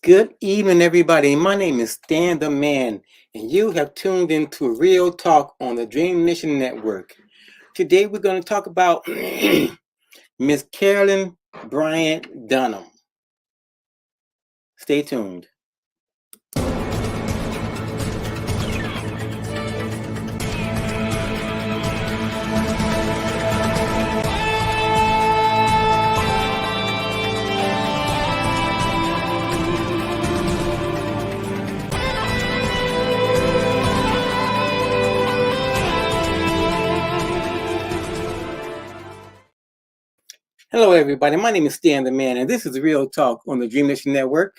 Good evening, everybody. My name is Stan the Man, and you have tuned into Real Talk on the Dream Nation Network. Today, we're going to talk about Miss Carolyn Bryant Dunham. Stay tuned. Hello, everybody. My name is Stan the Man, and this is Real Talk on the Dream Nation Network.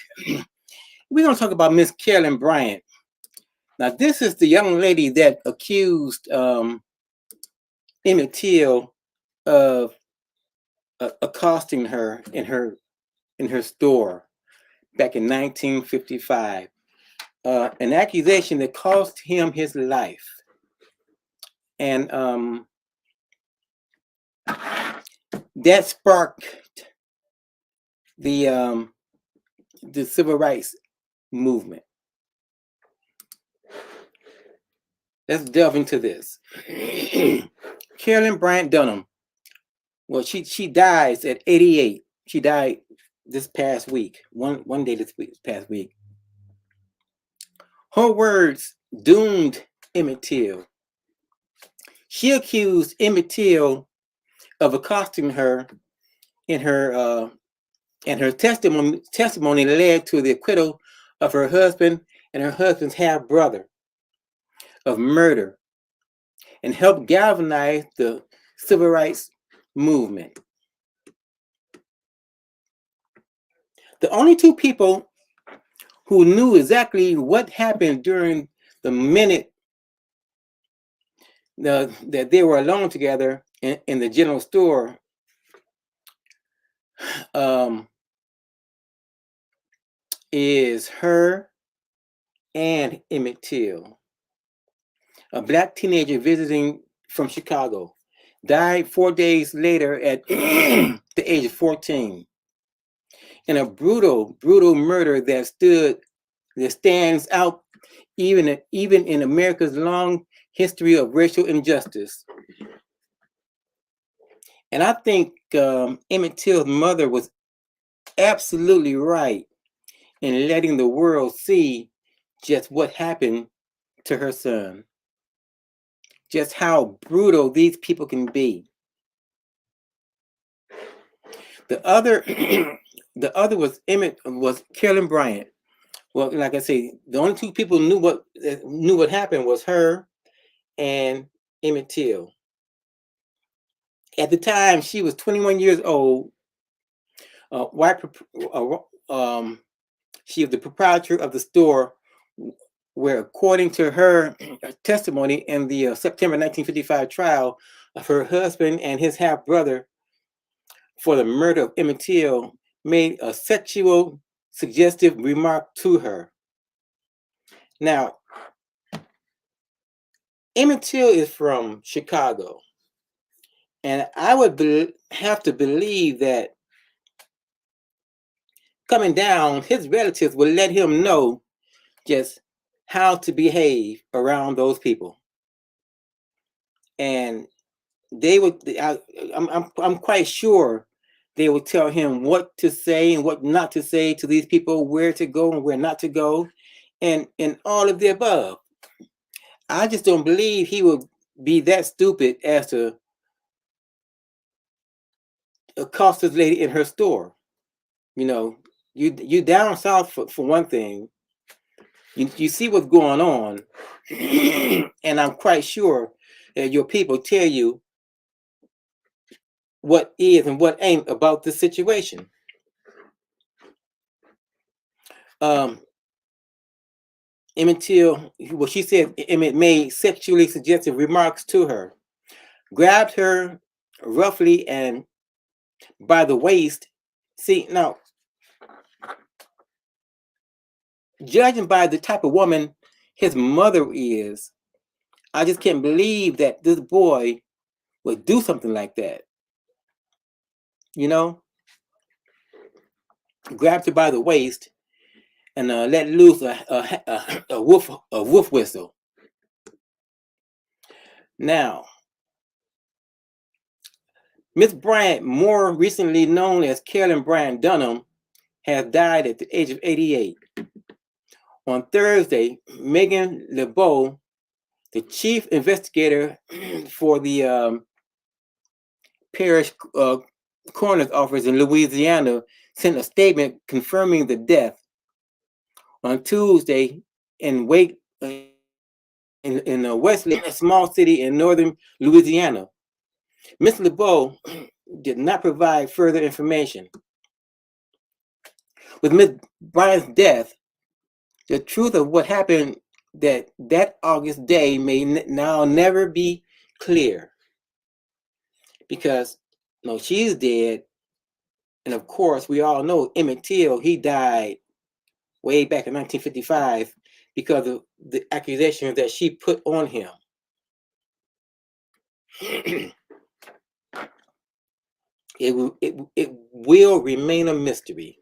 We're going to talk about Miss Carolyn Bryant. Now, this is the young lady that accused Emmett Till of accosting her in her store back in 1955. An accusation that cost him his life. And that sparked the civil rights movement. Let's delve into this. Carolyn Bryant Dunham. Well, she dies at 88. She died this past week. One day this past week. Her words doomed Emmett Till. She accused Emmett Till of accosting her in her and her testimony led to the acquittal of her husband and her husband's half-brother of murder and helped galvanize the civil rights movement. The only two people who knew exactly what happened during the minute that they were alone together in the general store is her and Emmett Till, a black teenager visiting from Chicago, died 4 days later at the age of 14 in a brutal murder that stands out even in America's long history of racial injustice. And I think Emmett Till's mother was absolutely right in letting the world see just what happened to her son, just how brutal these people can be. The other was Carolyn Bryant. Well, like I say, the only two people knew what happened was her and Emmett Till. At the time, she was 21 years old. She was the proprietor of the store, where, according to her testimony in the September 1955 trial of her husband and his half-brother for the murder of Emmett Till, made a sexual suggestive remark to her. Now, Emmett Till is from Chicago, and I would have to believe that coming down, his relatives would let him know just how to behave around those people, and they would. I'm quite sure they would tell him what to say and what not to say to these people, where to go and where not to go, and all of the above. I just don't believe he would be that stupid as to accost this lady in her store. You know, you down south for one thing. You see what's going on, and I'm quite sure that your people tell you what is and what ain't about the situation. Emmett Till, well, she said Emmett made sexually suggestive remarks to her, grabbed her roughly and by the waist. See, now, judging by the type of woman his mother is, I just can't believe that this boy would do something like that. You know, grabbed her by the waist and let loose a wolf whistle. Now, Miss Bryant, more recently known as Carolyn Bryant Dunham, has died at the age of 88. On Thursday, Megan LeBeau, the chief investigator for the parish coroner's office in Louisiana, sent a statement confirming the death on Tuesday in Wake, in Wesley, a small city in northern Louisiana. Miss LeBeau did not provide further information. With Miss Bryant's death, the truth of what happened that August day may now never be clear, because she's dead, and of course we all know Emmett Till, he died way back in 1955 because of the accusations that she put on him. It will remain a mystery.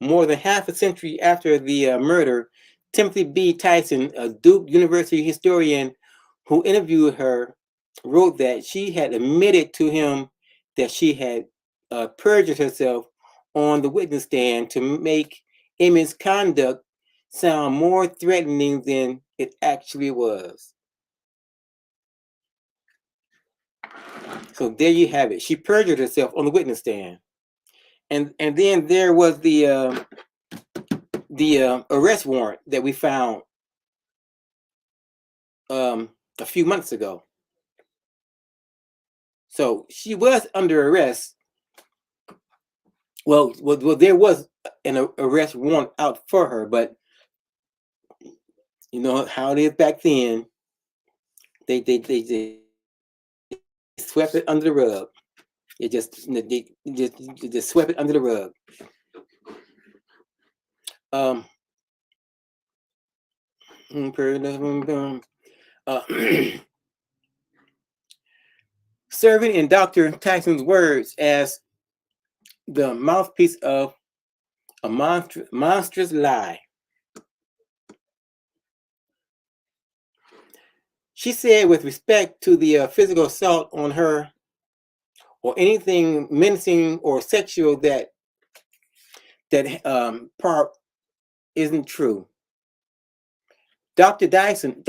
More than half a century after the murder, Timothy B. Tyson, a Duke University historian who interviewed her, wrote that she had admitted to him that she had perjured herself on the witness stand to make Emmett's conduct sound more threatening than it actually was. So there you have it. She perjured herself on the witness stand. And then there was the arrest warrant that we found a few months ago. So she was under arrest. Well, there was an arrest warrant out for her, but you know how it is back then. They swept it under the rug. They just swept it under the rug. Serving in Dr. Tyson's words as the mouthpiece of a monstrous lie. She said, with respect to the physical assault on her or anything menacing or sexual, that part isn't true. Dr. Tyson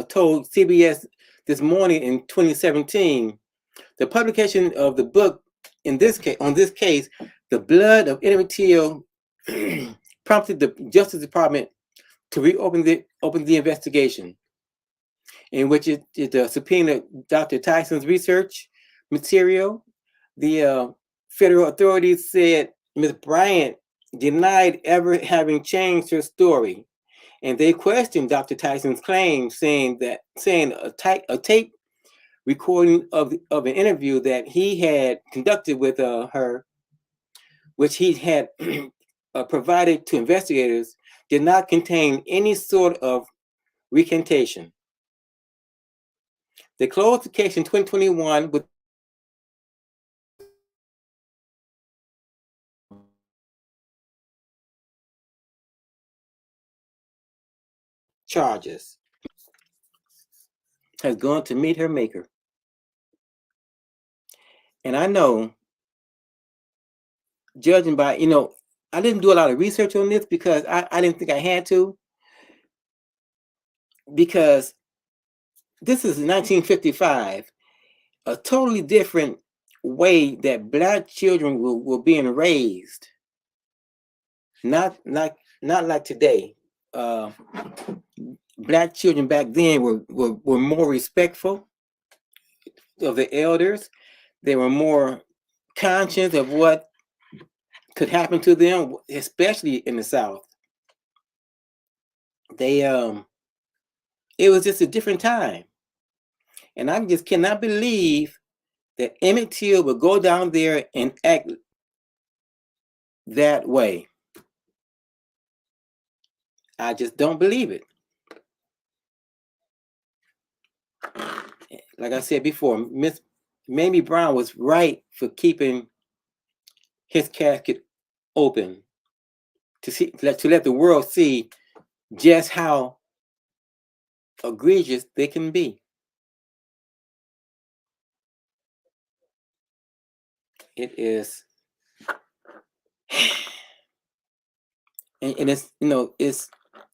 told CBS This Morning in 2017, the publication of the book on this case, The Blood of Emmett Till, prompted the Justice Department to reopen the investigation, in which it subpoenaed Dr. Tyson's research material. The federal authorities said Ms. Bryant denied ever having changed her story, and they questioned Dr. Tyson's claim, saying a tape recording of an interview that he had conducted with her, which he had provided to investigators, did not contain any sort of recantation. They closed the case in 2021 with charges. Has gone to meet her maker. And I know, judging by, I didn't do a lot of research on this because I didn't think I had to, because this is 1955, a totally different way that Black children were being raised. Not like today. Black children back then were more respectful of the elders. They were more conscious of what could happen to them, especially in the South. It was just a different time. And I just cannot believe that Emmett Till would go down there and act that way. I just don't believe it. Like I said before, Miss Mamie Brown was right for keeping his casket open to let the world see just how egregious they can be. It is, and it's, it's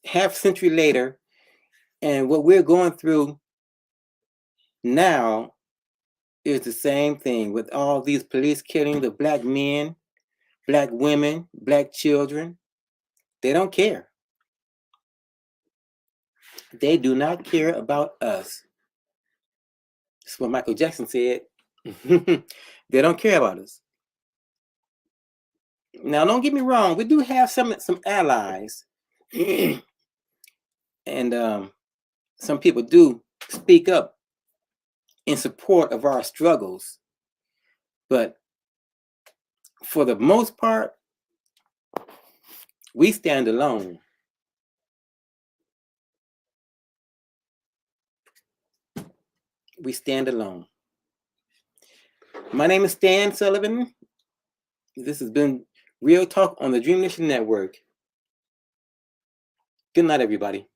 half century later, and what we're going through now is the same thing with all these police killing the black men, black women, black children. They don't care. They do not care about us. That's what Michael Jackson said. They don't care about us. Now, don't get me wrong. We do have some allies, and some people do speak up in support of our struggles. But for the most part, we stand alone. We stand alone. My name is Stan Sullivan. This has been Real Talk on the Dream Nation Network. Good night, everybody.